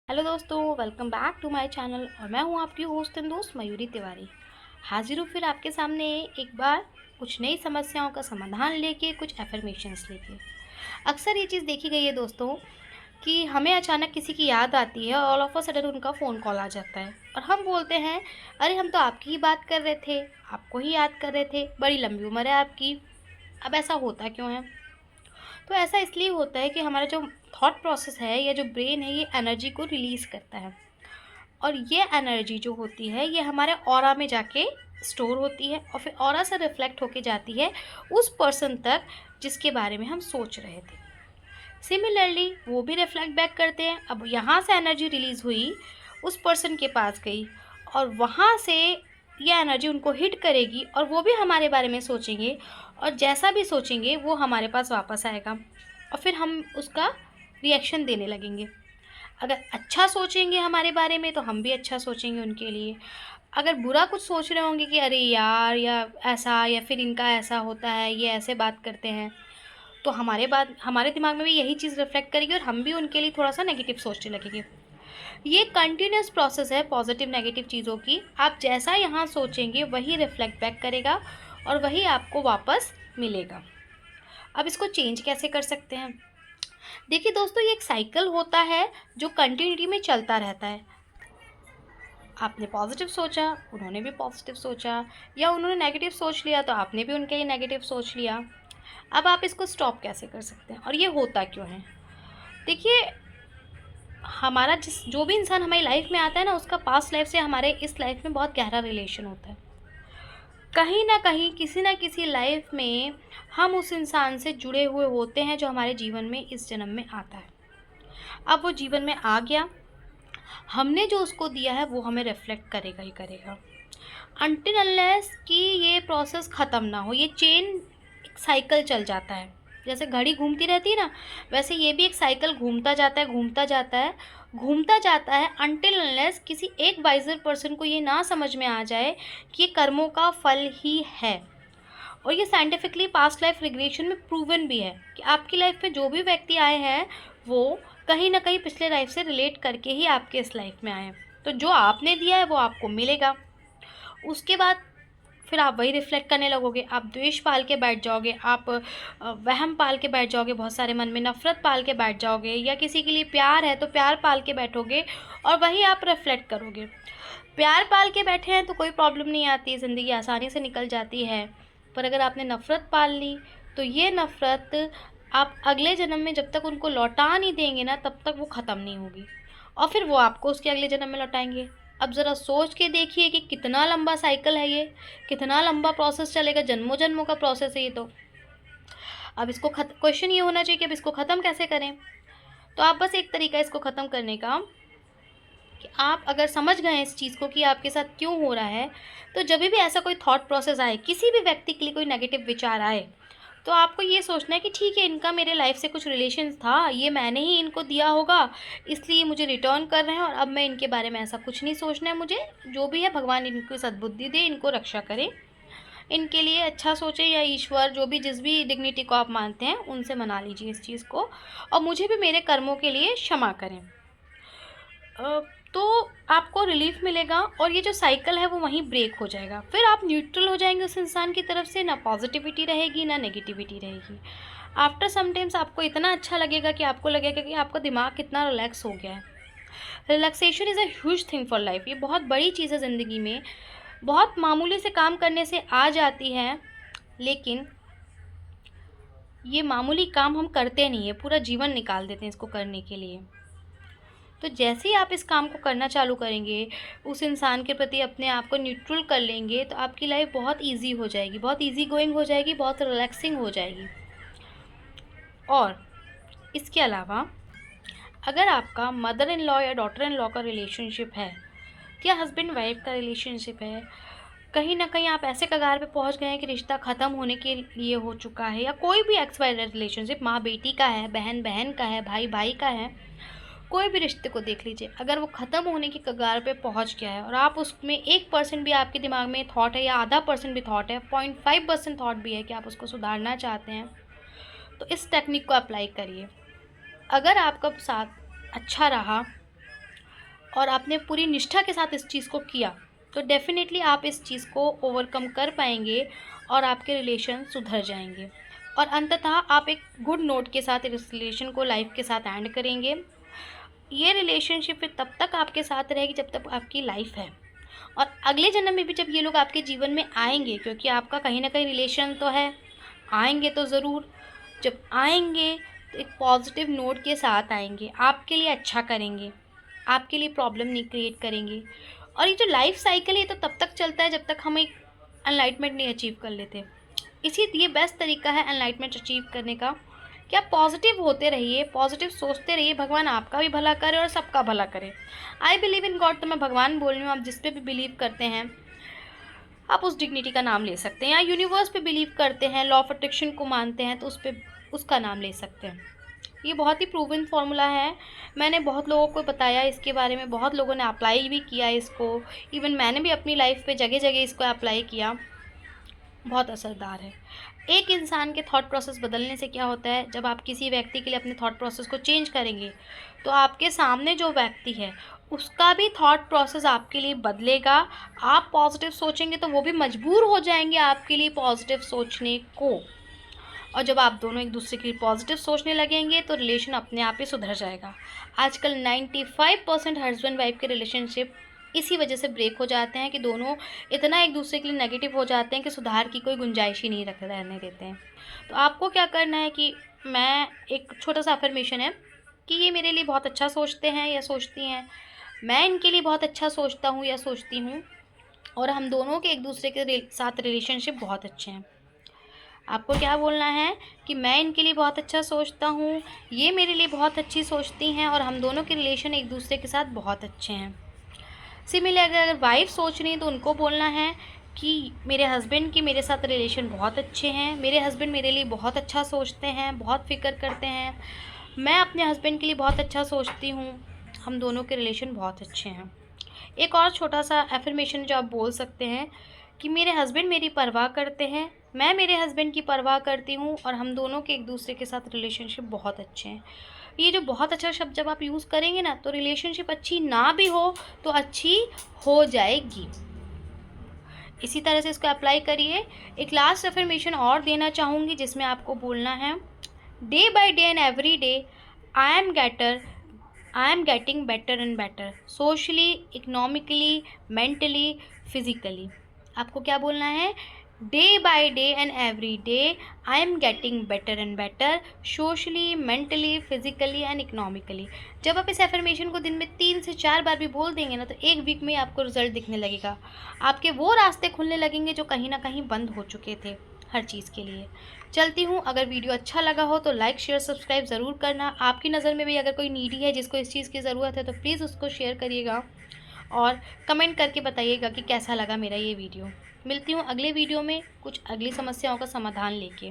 Hello दोस्तों, welcome back to my channel. और मैं हूं आपकी होस्ट एंड दोस्त मयूरी तिवारी। हाजिर हूँ फिर आपके सामने एक बार कुछ नई समस्याओं का समाधान लेके, कुछ एफर्मेशंस लेके। अक्सर ये चीज़ देखी गई है दोस्तों कि हमें अचानक किसी की याद आती है और ऑल ऑफ अ सडन उनका फ़ोन कॉल आ जाता है और हम बोलते हैं, अरे हम तो आपकी ही बात कर रहे थे, आपको ही याद कर रहे थे, बड़ी लंबी उम्र है आपकी। अब ऐसा होता क्यों है? तो ऐसा इसलिए होता है कि हमारा जो थॉट प्रोसेस है या जो ब्रेन है, ये एनर्जी को रिलीज़ करता है। और ये एनर्जी जो होती है, ये हमारे ऑरा में जाके स्टोर होती है और फिर ऑरा से रिफ्लेक्ट होके जाती है उस पर्सन तक जिसके बारे में हम सोच रहे थे। सिमिलरली वो भी रिफ्लेक्ट बैक करते हैं। अब यहाँ से एनर्जी रिलीज़ हुई, उस पर्सन के पास गई और वहाँ से ये एनर्जी उनको हिट करेगी और वो भी हमारे बारे में सोचेंगे और जैसा भी सोचेंगे वो हमारे पास वापस आएगा और फिर हम उसका रिएक्शन देने लगेंगे। अगर अच्छा सोचेंगे हमारे बारे में तो हम भी अच्छा सोचेंगे उनके लिए। अगर बुरा कुछ सोच रहे होंगे कि अरे यार, या ऐसा, या फिर इनका ऐसा होता है, ये ऐसे बात करते हैं, तो हमारे दिमाग में भी यही चीज़ रिफ्लेक्ट करेगी और हम भी उनके लिए थोड़ा सा नेगेटिव सोचने लगेंगे। ये कंटिन्यूस प्रोसेस है पॉजिटिव नेगेटिव चीज़ों की। आप जैसा यहाँ सोचेंगे वही रिफ्लेक्ट बैक करेगा और वही आपको वापस मिलेगा। अब इसको चेंज कैसे कर सकते हैं? देखिए दोस्तों, ये एक साइकिल होता है जो कंटिन्यूटी में चलता रहता है। आपने पॉजिटिव सोचा, उन्होंने भी पॉजिटिव सोचा, या उन्होंने नेगेटिव सोच लिया तो आपने भी उनके लिए नेगेटिव सोच लिया। अब आप इसको स्टॉप कैसे कर सकते हैं और ये होता क्यों है? देखिए, हमारा जो भी इंसान हमारी लाइफ में आता है ना, उसका पास्ट लाइफ से हमारे इस लाइफ में बहुत गहरा रिलेशन होता है। कहीं ना कहीं किसी ना किसी लाइफ में हम उस इंसान से जुड़े हुए होते हैं जो हमारे जीवन में इस जन्म में आता है। अब वो जीवन में आ गया, हमने जो उसको दिया है वो हमें रिफ्लेक्ट करेगा ही करेगा। अनटिल अनलेस कि ये प्रोसेस ख़त्म ना हो, ये चेन एक साइकिल चल जाता है। जैसे घड़ी घूमती रहती है ना, वैसे ये भी एक साइकिल घूमता जाता है, घूमता जाता है, घूमता जाता है, अनटिल अनलेस किसी एक वाइजर पर्सन को ये ना समझ में आ जाए कि ये कर्मों का फल ही है। और ये साइंटिफिकली पास्ट लाइफ रिग्रेशन में प्रूवन भी है कि आपकी लाइफ में जो भी व्यक्ति आए हैं वो कहीं ना कहीं पिछले लाइफ से रिलेट करके ही आपके इस लाइफ में आए हैं। तो जो आपने दिया है वो आपको मिलेगा। उसके बाद फिर आप वही रिफ्लेक्ट करने लगोगे। आप द्वेष पाल के बैठ जाओगे, आप वहम पाल के बैठ जाओगे, बहुत सारे मन में नफरत पाल के बैठ जाओगे, या किसी के लिए प्यार है तो प्यार पाल के बैठोगे और वही आप रिफ्लेक्ट करोगे। प्यार पाल के बैठे हैं तो कोई प्रॉब्लम नहीं आती, ज़िंदगी आसानी से निकल जाती है। पर अगर आपने नफ़रत पाल ली तो ये नफ़रत आप अगले जन्म में जब तक उनको लौटा नहीं देंगे ना, तब तक वो ख़त्म नहीं होगी और फिर वो आपको उसके अगले जन्म में लौटाएंगे। अब ज़रा सोच के देखिए कि कितना लंबा साइकिल है ये, कितना लंबा प्रोसेस चलेगा, जन्मों जन्मों का प्रोसेस है ये तो। अब इसको क्वेश्चन ये होना चाहिए कि अब इसको ख़त्म कैसे करें? तो आप बस एक तरीका इसको ख़त्म करने का कि आप अगर समझ गए इस चीज़ को कि आपके साथ क्यों हो रहा है, तो जब भी ऐसा कोई थॉट प्रोसेस आए, किसी भी व्यक्ति के लिए कोई नेगेटिव विचार आए, तो आपको ये सोचना है कि ठीक है, इनका मेरे लाइफ से कुछ रिलेशन था, ये मैंने ही इनको दिया होगा, इसलिए मुझे रिटर्न कर रहे हैं और अब मैं इनके बारे में ऐसा कुछ नहीं सोचना है मुझे। जो भी है भगवान इनको सद्बुद्धि दे, इनको रक्षा करे, इनके लिए अच्छा सोचे, या ईश्वर जो भी जिस भी डिग्निटी को आप मानते हैं उनसे मना लीजिए इस चीज़ को, और मुझे भी मेरे कर्मों के लिए क्षमा करें। अ, तो आपको रिलीफ मिलेगा और ये जो साइकिल है वो वहीं ब्रेक हो जाएगा। फिर आप न्यूट्रल हो जाएंगे उस इंसान की तरफ से, ना पॉजिटिविटी रहेगी ना नेगेटिविटी रहेगी। आफ्टर सम टाइम्स आपको इतना अच्छा लगेगा कि आपको लगेगा कि आपका दिमाग कितना रिलैक्स हो गया है। Relaxation is a huge thing for life. ये बहुत बड़ी चीज़ है ज़िंदगी में, बहुत मामूली से काम करने से आ जाती है, लेकिन ये मामूली काम हम करते नहीं है, पूरा जीवन निकाल देते हैं इसको करने के लिए। तो जैसे ही आप इस काम को करना चालू करेंगे, उस इंसान के प्रति अपने आप को न्यूट्रल कर लेंगे, तो आपकी लाइफ बहुत ईजी हो जाएगी, बहुत ईजी गोइंग हो जाएगी, बहुत रिलैक्सिंग हो जाएगी। और इसके अलावा अगर आपका मदर इन लॉ या डॉटर इन लॉ का रिलेशनशिप है, या हस्बैंड वाइफ का रिलेशनशिप है, कहीं ना कहीं आप ऐसे कगार पे पहुंच गए हैं कि रिश्ता ख़त्म होने के लिए हो चुका है, या कोई भी एक्स वाई रिलेशनशिप, माँ बेटी का है, बहन बहन का है, भाई भाई का है, कोई भी रिश्ते को देख लीजिए, अगर वो ख़त्म होने की कगार पे पहुंच गया है और आप उसमें 1% भी आपके दिमाग में थॉट है, या आधा परसेंट भी थॉट है, 0.5% थॉट भी है कि आप उसको सुधारना चाहते हैं, तो इस टेक्निक को अप्लाई करिए। अगर आपका साथ अच्छा रहा और आपने पूरी निष्ठा के साथ इस चीज़ को किया, तो डेफ़िनेटली आप इस चीज़ को ओवरकम कर पाएंगे और आपके रिलेशन सुधर जाएंगे और अंततः आप एक गुड नोट के साथ इस रिलेशन को लाइफ के साथ एंड करेंगे। ये रिलेशनशिप फिर तब तक आपके साथ रहेगी जब तक आपकी लाइफ है, और अगले जन्म में भी जब ये लोग आपके जीवन में आएंगे, क्योंकि आपका कहीं ना कहीं रिलेशन तो है, आएंगे तो ज़रूर। जब आएंगे तो एक पॉजिटिव नोट के साथ आएंगे, आपके लिए अच्छा करेंगे, आपके लिए प्रॉब्लम नहीं क्रिएट करेंगे। और ये जो लाइफ साइकिल है ये तो तब तक चलता है जब तक हम एक एनलाइटमेंट नहीं अचीव कर लेते। ये बेस्ट तरीका है एनलाइटमेंट अचीव करने का कि आप पॉजिटिव होते रहिए, पॉजिटिव सोचते रहिए, भगवान आपका भी भला करे और सबका भला करे। आई बिलीव इन गॉड, तो मैं भगवान बोल रही हूँ, आप जिस पे भी बिलीव करते हैं आप उस डिग्निटी का नाम ले सकते हैं, या यूनिवर्स पे बिलीव करते हैं, लॉ ऑफ अट्रैक्शन को मानते हैं तो उसका नाम ले सकते हैं। ये बहुत ही प्रूवन फार्मूला है, मैंने बहुत लोगों को बताया इसके बारे में, बहुत लोगों ने अप्लाई भी किया इसको, इवन मैंने भी अपनी लाइफ पे जगह जगह इसको अप्लाई किया, बहुत असरदार है। एक इंसान के थॉट प्रोसेस बदलने से क्या होता है, जब आप किसी व्यक्ति के लिए अपने थॉट प्रोसेस को चेंज करेंगे तो आपके सामने जो व्यक्ति है उसका भी थॉट प्रोसेस आपके लिए बदलेगा। आप पॉजिटिव सोचेंगे तो वो भी मजबूर हो जाएंगे आपके लिए पॉजिटिव सोचने को, और जब आप दोनों एक दूसरे के लिए पॉजिटिव सोचने लगेंगे तो रिलेशन अपने आप ही सुधर जाएगा। आजकल 95% हस्बैंड वाइफ के रिलेशनशिप इसी वजह से ब्रेक हो जाते हैं कि दोनों इतना एक दूसरे के लिए नेगेटिव हो जाते हैं कि सुधार की कोई गुंजाइश ही नहीं रहने देते हैं। तो आपको क्या करना है कि मैं एक छोटा सा अफर्मेशन है कि ये मेरे लिए बहुत अच्छा सोचते हैं या सोचती हैं, मैं इनके लिए बहुत अच्छा सोचता हूँ या सोचती हूँ, और हम दोनों के एक दूसरे के साथ रिलेशनशिप बहुत अच्छे हैं। आपको क्या बोलना है कि मैं इनके लिए बहुत अच्छा सोचता हूँ, ये मेरे लिए बहुत अच्छी सोचती हैं, और हम दोनों के रिलेशन एक दूसरे के साथ बहुत अच्छे हैं। सिमिलर अगर वाइफ सोच रही है तो उनको बोलना है कि मेरे हस्बैंड की मेरे साथ रिलेशन बहुत अच्छे हैं, मेरे हस्बैंड मेरे लिए बहुत अच्छा सोचते हैं, बहुत फ़िक्र करते हैं, मैं अपने हस्बैंड के लिए बहुत अच्छा सोचती हूँ, हम दोनों के रिलेशन बहुत अच्छे हैं। एक और छोटा सा एफर्मेशन जो आप बोल सकते हैं कि मेरे हस्बैंड मेरी परवाह करते हैं, मैं मेरे हस्बैंड की परवाह करती हूँ, और हम दोनों के एक दूसरे के साथ रिलेशनशिप बहुत अच्छे हैं। ये जो बहुत अच्छा शब्द जब आप यूज़ करेंगे ना तो रिलेशनशिप अच्छी ना भी हो तो अच्छी हो जाएगी। इसी तरह से इसको अप्लाई करिए। एक लास्ट अफर्मेशन और देना चाहूँगी जिसमें आपको बोलना है, day by day and every day I am getting better and better, socially, economically, mentally, physically. आपको क्या बोलना है, day by day and every day I am getting better and better, socially, mentally, physically and economically. जब आप इस affirmation को दिन में 3 से 4 बार भी बोल देंगे ना तो एक वीक में आपको रिजल्ट दिखने लगेगा, आपके वो रास्ते खुलने लगेंगे जो कहीं ना कहीं बंद हो चुके थे हर चीज़ के लिए। चलती हूँ, अगर वीडियो अच्छा लगा हो तो लाइक शेयर सब्सक्राइब ज़रूर करना। आपकी नज़र में भी अगर कोई नीडी है जिसको इस चीज़ की ज़रूरत है तो प्लीज़ उसको शेयर करिएगा और कमेंट करके बताइएगा कि कैसा लगा मेरा ये वीडियो। मिलती हूँ अगले वीडियो में कुछ अगली समस्याओं का समाधान लेके।